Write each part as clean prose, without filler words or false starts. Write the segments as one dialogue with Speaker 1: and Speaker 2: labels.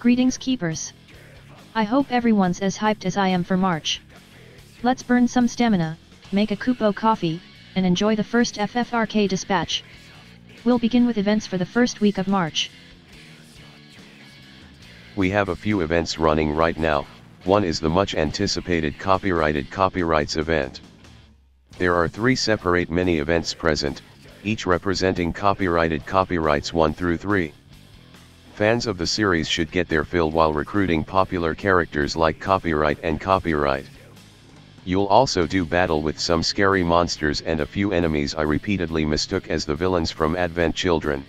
Speaker 1: Greetings keepers. I hope everyone's as hyped as I am for March. Let's burn some stamina, make a cup of coffee, and enjoy the first FFRK dispatch. We'll begin with events for the first week of March.
Speaker 2: We have a few events running right now. One is the much anticipated copyrighted copyrights event. There are 3 separate mini events present, each representing copyrighted copyrights 1 through 3. Fans of the series should get their fill while recruiting popular characters like Copyright and Copyright. You'll also do battle with some scary monsters and a few enemies I repeatedly mistook as the villains from Advent Children.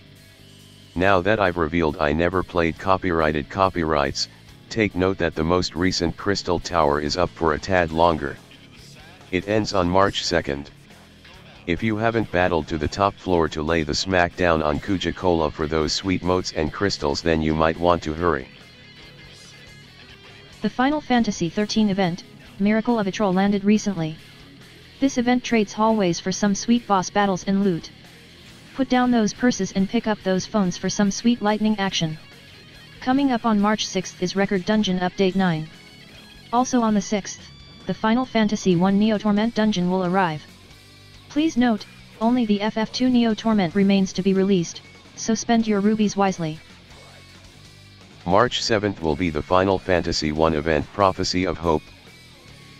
Speaker 2: Now that I've revealed I never played copyrighted copyrights, take note that the most recent Crystal Tower is up for a tad longer. It ends on March 2nd. If you haven't battled to the top floor to lay the smack down on Kuja-Cola for those sweet motes and crystals, then you might want to hurry.
Speaker 1: The Final Fantasy XIII event, Miracle of a Troll, landed recently. This event trades hallways for some sweet boss battles and loot. Put down those purses and pick up those phones for some sweet lightning action. Coming up on March 6th is Record Dungeon Update 9. Also on the 6th, the Final Fantasy I Neo Torment Dungeon will arrive. Please note, only the FF2 Neo Torment remains to be released, so spend your rubies wisely.
Speaker 2: March 7th will be the Final Fantasy I event Prophecy of Hope.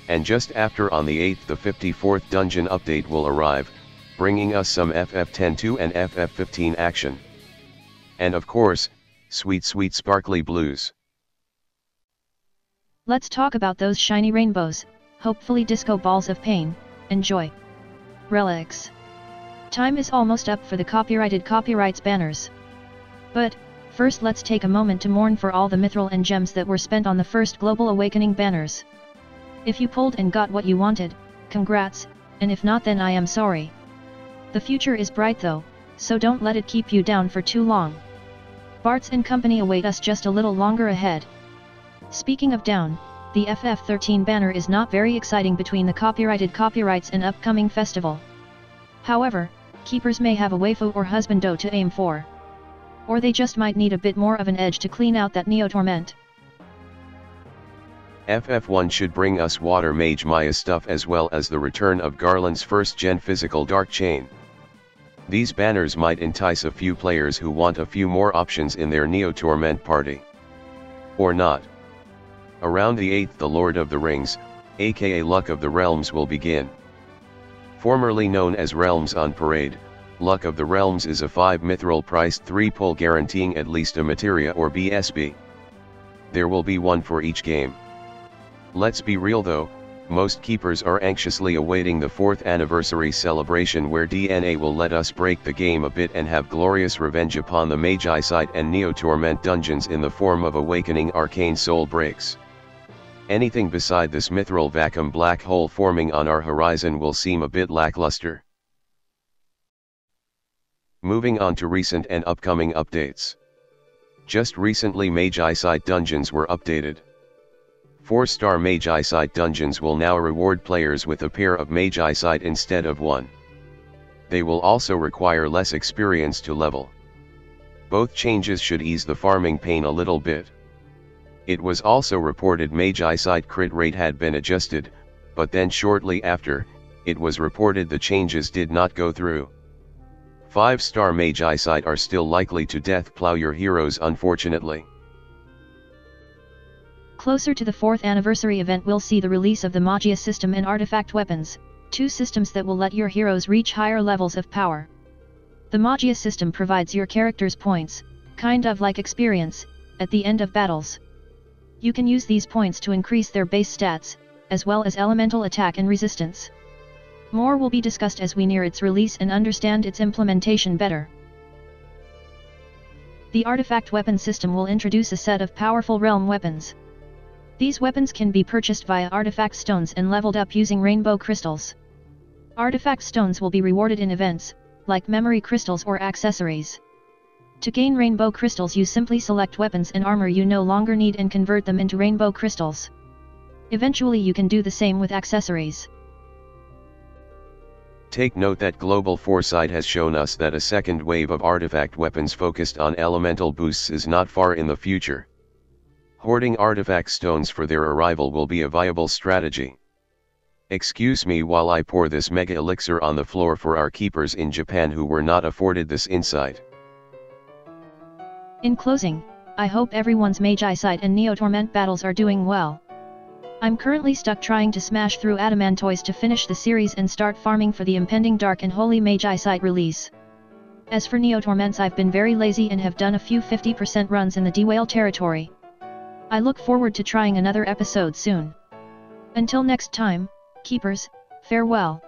Speaker 2: And just after on the 8th the 54th Dungeon Update will arrive, bringing us some FF10-2 and FF15 action. And of course, sweet sparkly blues.
Speaker 1: Let's talk about those shiny rainbows, hopefully disco balls of pain, and joy. Relics. Time is almost up for the copyrighted copyrights banners. But, first let's take a moment to mourn for all the mithril and gems that were spent on the first Global Awakening banners. If you pulled and got what you wanted, congrats, and if not then I am sorry. The future is bright though, so don't let it keep you down for too long. Bart's and company await us just a little longer ahead. Speaking of down, the FF13 banner is not very exciting between the copyrighted copyrights and upcoming festival. However, keepers may have a waifu or husbando to aim for. Or they just might need a bit more of an edge to clean out that Neo Torment.
Speaker 2: FF1 should bring us Water Mage Maya stuff as well as the return of Garland's first-gen physical Dark Chain. These banners might entice a few players who want a few more options in their Neo Torment party. Or not. Around the 8th the Lord of the Rings, aka Luck of the Realms, will begin. Formerly known as Realms on Parade, Luck of the Realms is a 5 mithril priced 3 pull guaranteeing at least a materia or BSB. There will be one for each game. Let's be real though, most keepers are anxiously awaiting the 4th anniversary celebration where DeNA will let us break the game a bit and have glorious revenge upon the Magi site and Neo Torment dungeons in the form of Awakening Arcane Soul Breaks. Anything beside this mithril vacuum black hole forming on our horizon will seem a bit lackluster. Moving on to recent and upcoming updates. Just recently Magi site dungeons were updated. 4-star Magi site dungeons will now reward players with a pair of Magi site instead of 1. They will also require less experience to level. Both changes should ease the farming pain a little bit. It was also reported Magi site crit rate had been adjusted, but then shortly after, it was reported the changes did not go through. 5-star Magi site are still likely to death plow your heroes unfortunately.
Speaker 1: Closer to the 4th anniversary event we'll see the release of the Magia system and artifact weapons, 2 systems that will let your heroes reach higher levels of power. The Magia system provides your characters points, kind of like experience, at the end of battles. You can use these points to increase their base stats, as well as elemental attack and resistance. More will be discussed as we near its release and understand its implementation better. The artifact weapon system will introduce a set of powerful realm weapons. These weapons can be purchased via artifact stones and leveled up using rainbow crystals. Artifact stones will be rewarded in events, like memory crystals or accessories. To gain rainbow crystals you simply select weapons and armor you no longer need and convert them into rainbow crystals. Eventually you can do the same with accessories.
Speaker 2: Take note that Global Foresight has shown us that a second wave of artifact weapons focused on elemental boosts is not far in the future. Hoarding artifact stones for their arrival will be a viable strategy. Excuse me while I pour this mega elixir on the floor for our keepers in Japan who were not afforded this insight.
Speaker 1: In closing, I hope everyone's Mage Eyesight and Neo Torment battles are doing well. I'm currently stuck trying to smash through Adamantoise to finish the series and start farming for the impending Dark and Holy Mage Eyesight release. As for Neo Torments, I've been very lazy and have done a few 50% runs in the Dwale territory. I look forward to trying another episode soon. Until next time, keepers, farewell.